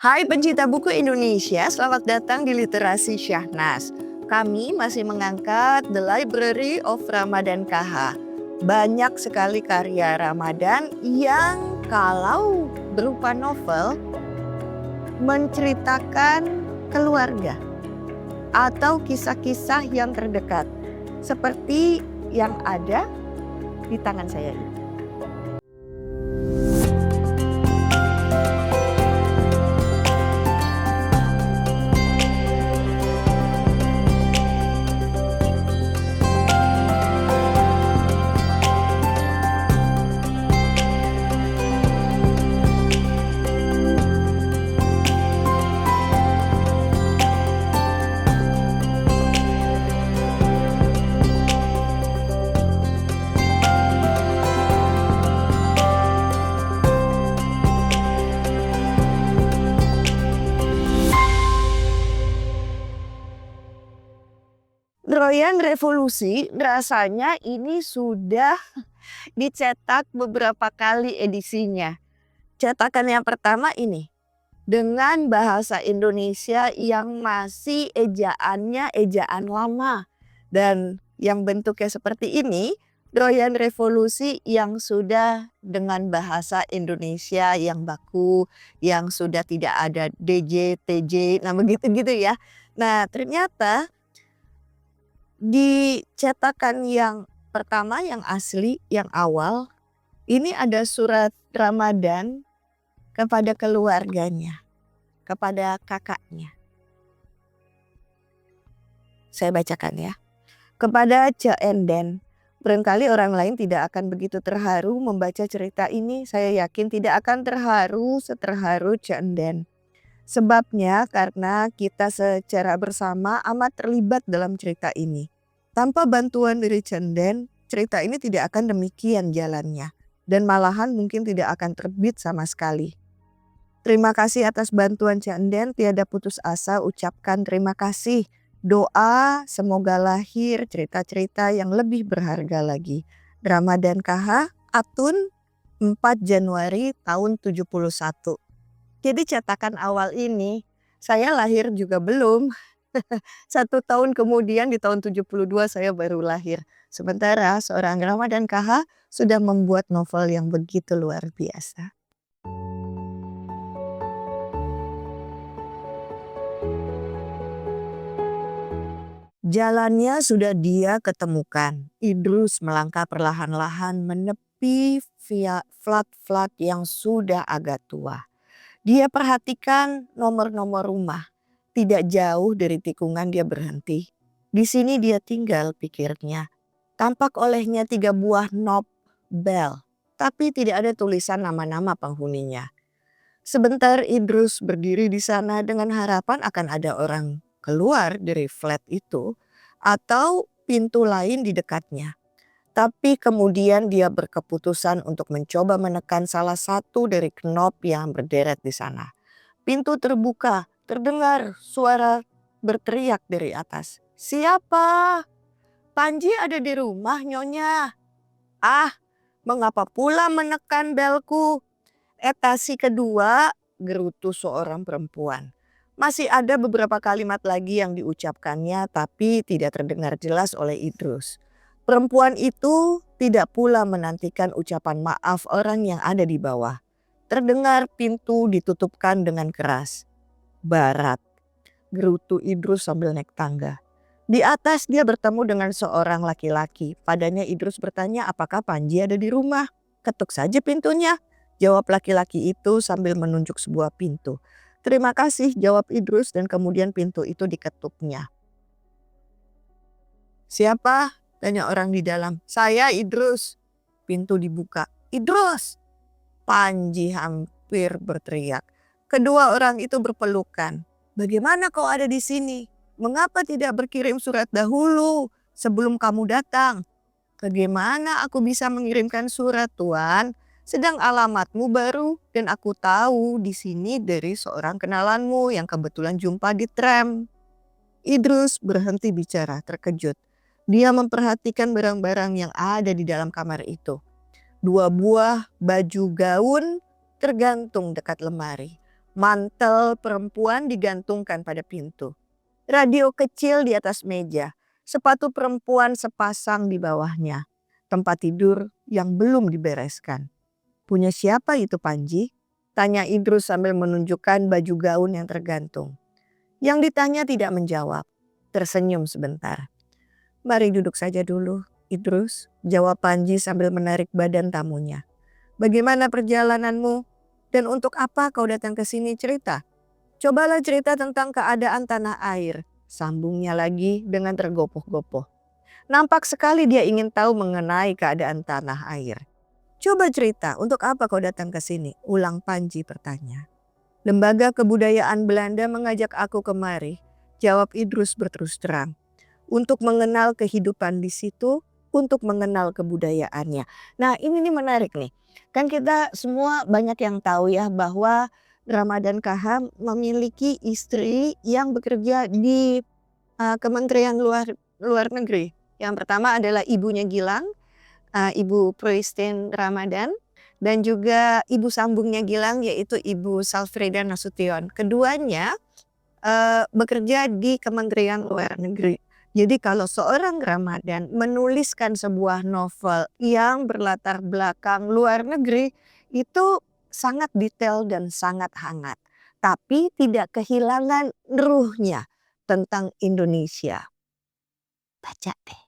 Hai pencinta buku Indonesia, selamat datang di Literasi Syahnas. Kami masih mengangkat The Library of Ramadan KH. Banyak sekali karya Ramadan yang kalau berupa novel menceritakan keluarga atau kisah-kisah yang terdekat. Seperti yang ada di tangan saya ini. Troyan Revolusi rasanya ini sudah dicetak beberapa kali edisinya. Cetakan yang pertama ini dengan bahasa Indonesia yang masih ejaannya ejaan lama. Dan yang bentuknya seperti ini, Troyan Revolusi yang sudah dengan bahasa Indonesia yang baku, yang sudah tidak ada DJ, TJ, nah begitu-gitu ya. Nah ternyata di cetakan yang pertama yang asli, yang awal, ini ada surat Ramadan kepada keluarganya, kepada kakaknya. Saya bacakan ya. Kepada Cek Enden, barangkali orang lain tidak akan begitu terharu membaca cerita ini. Saya yakin tidak akan terharu seterharu Cek Enden. Sebabnya karena kita secara bersama amat terlibat dalam cerita ini. Tanpa bantuan dari Cenden, cerita ini tidak akan demikian jalannya. Dan malahan mungkin tidak akan terbit sama sekali. Terima kasih atas bantuan Cenden, tiada putus asa ucapkan terima kasih. Doa semoga lahir cerita-cerita yang lebih berharga lagi. Ramadan KH, Atun 4 Januari tahun 71. Jadi cetakan awal ini saya lahir juga belum. 1 tahun kemudian di tahun 72 saya baru lahir. Sementara seorang Ramadan KH sudah membuat novel yang begitu luar biasa. Jalannya sudah dia ketemukan. Idrus melangkah perlahan-lahan menepi via flat-flat yang sudah agak tua. Dia perhatikan nomor-nomor rumah. Tidak jauh dari tikungan dia berhenti. Di sini dia tinggal, pikirnya. Tampak olehnya 3 buah knob bell, tapi tidak ada tulisan nama-nama penghuninya. Sebentar Idrus berdiri di sana dengan harapan akan ada orang keluar dari flat itu atau pintu lain di dekatnya. Tapi kemudian dia berkeputusan untuk mencoba menekan salah satu dari knob yang berderet di sana. Pintu terbuka, terdengar suara berteriak dari atas. Siapa? Panji ada di rumah, Nyonya. Ah, mengapa pula menekan belku? Etasi kedua, gerutu seorang perempuan. Masih ada beberapa kalimat lagi yang diucapkannya tapi tidak terdengar jelas oleh Idrus. Perempuan itu tidak pula menantikan ucapan maaf orang yang ada di bawah. Terdengar pintu ditutupkan dengan keras. Barat, gerutu Idrus sambil naik tangga. Di atas dia bertemu dengan seorang laki-laki. Padanya Idrus bertanya apakah Panji ada di rumah. Ketuk saja pintunya, jawab laki-laki itu sambil menunjuk sebuah pintu. Terima kasih, jawab Idrus dan kemudian pintu itu diketuknya. Siapa? Tanya orang di dalam. Saya Idrus. Pintu dibuka. Idrus! Panji hampir berteriak. Kedua orang itu berpelukan. Bagaimana kau ada di sini? Mengapa tidak berkirim surat dahulu sebelum kamu datang? Bagaimana aku bisa mengirimkan surat, Tuan? Sedang alamatmu baru dan aku tahu di sini dari seorang kenalanmu yang kebetulan jumpa di tram. Idrus berhenti bicara, terkejut. Dia memperhatikan barang-barang yang ada di dalam kamar itu. 2 buah baju gaun tergantung dekat lemari. Mantel perempuan digantungkan pada pintu. Radio kecil di atas meja. Sepatu perempuan sepasang di bawahnya. Tempat tidur yang belum dibereskan. Punya siapa itu Panji? Tanya Idrus sambil menunjukkan baju gaun yang tergantung. Yang ditanya tidak menjawab. Tersenyum sebentar. Mari duduk saja dulu, Idrus, jawab Panji sambil menarik badan tamunya. Bagaimana perjalananmu? Dan untuk apa kau datang ke sini cerita? Cobalah cerita tentang keadaan tanah air, sambungnya lagi dengan tergopoh-gopoh. Nampak sekali dia ingin tahu mengenai keadaan tanah air. Coba cerita, untuk apa kau datang ke sini? Ulang Panji bertanya. Lembaga Kebudayaan Belanda mengajak aku kemari, jawab Idrus berterus terang. Untuk mengenal kehidupan di situ, untuk mengenal kebudayaannya. Nah ini nih menarik nih. Kan kita semua banyak yang tahu ya bahwa Ramadan KH memiliki istri yang bekerja di Kementerian Luar Negeri. Yang pertama adalah ibunya Gilang, Ibu Christine Ramadan. Dan juga ibu sambungnya Gilang yaitu Ibu Salfreda Nasution. Keduanya bekerja di Kementerian Luar Negeri. Jadi kalau seorang Ramadan menuliskan sebuah novel yang berlatar belakang luar negeri itu sangat detail dan sangat hangat. Tapi tidak kehilangan ruhnya tentang Indonesia. Baca deh.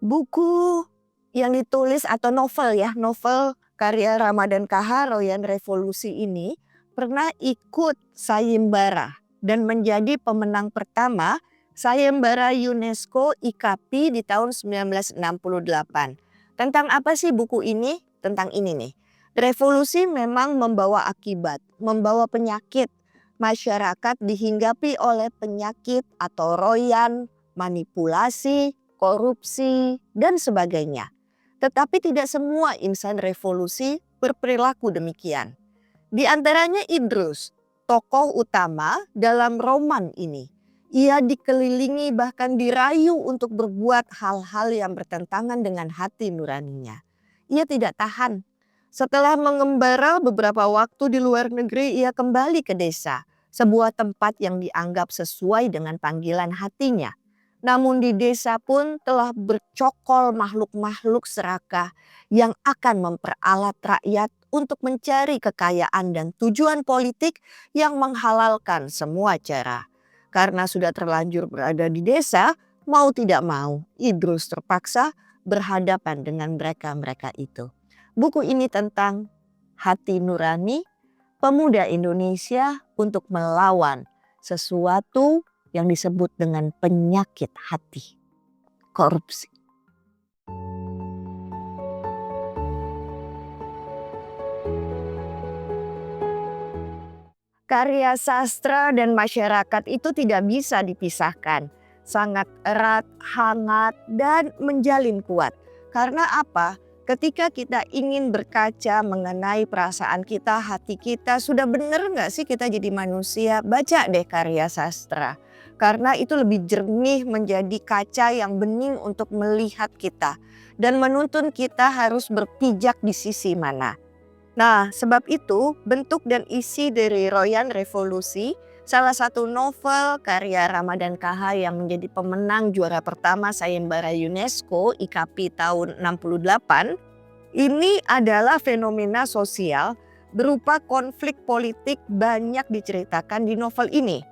Buku yang ditulis atau novel ya, novel karya Ramadan KH Royan Revolusi ini pernah ikut sayembara dan menjadi pemenang pertama sayembara UNESCO IKP di tahun 1968. Tentang apa sih buku ini? Tentang ini nih. Revolusi memang membawa akibat, membawa penyakit. Masyarakat dihinggapi oleh penyakit atau royan, manipulasi, korupsi, dan sebagainya. Tetapi tidak semua insan revolusi berperilaku demikian. Di antaranya Idrus, tokoh utama dalam roman ini. Ia dikelilingi bahkan dirayu untuk berbuat hal-hal yang bertentangan dengan hati nuraninya. Ia tidak tahan. Setelah mengembara beberapa waktu di luar negeri, ia kembali ke desa. Sebuah tempat yang dianggap sesuai dengan panggilan hatinya. Namun di desa pun telah bercokol makhluk-makhluk serakah yang akan memperalat rakyat untuk mencari kekayaan dan tujuan politik yang menghalalkan semua cara. Karena sudah terlanjur berada di desa, mau tidak mau Idrus terpaksa berhadapan dengan mereka-mereka itu. Buku ini tentang hati nurani pemuda Indonesia untuk melawan sesuatu yang disebut dengan penyakit hati, korupsi. Karya sastra dan masyarakat itu tidak bisa dipisahkan. Sangat erat, hangat, dan menjalin kuat. Karena apa? Ketika kita ingin berkaca mengenai perasaan kita, hati kita, sudah benar nggak sih kita jadi manusia? Baca deh karya sastra. Karena itu lebih jernih menjadi kaca yang bening untuk melihat kita. Dan menuntun kita harus berpijak di sisi mana. Nah sebab itu bentuk dan isi dari Royan Revolusi, salah satu novel karya Ramadan KH yang menjadi pemenang juara pertama sayembara UNESCO IKP tahun 68. Ini adalah fenomena sosial berupa konflik politik banyak diceritakan di novel ini.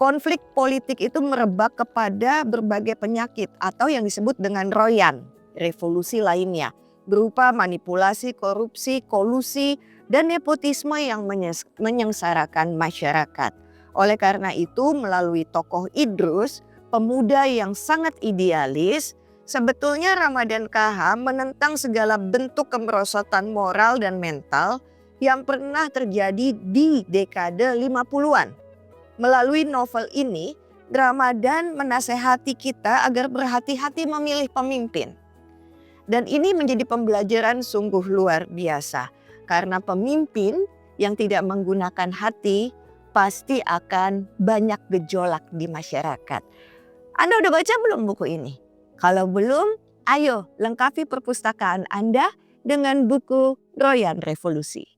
Konflik politik itu merebak kepada berbagai penyakit atau yang disebut dengan royan, revolusi lainnya. Berupa manipulasi, korupsi, kolusi, dan nepotisme yang menyengsarakan masyarakat. Oleh karena itu melalui tokoh Idrus, pemuda yang sangat idealis, sebetulnya Ramadan KH menentang segala bentuk kemerosotan moral dan mental yang pernah terjadi di dekade 50-an. Melalui novel ini, Ramadan menasehati kita agar berhati-hati memilih pemimpin. Dan ini menjadi pembelajaran sungguh luar biasa. Karena pemimpin yang tidak menggunakan hati pasti akan banyak gejolak di masyarakat. Anda udah baca belum buku ini? Kalau belum, Ayo lengkapi perpustakaan Anda dengan buku Royan Revolusi.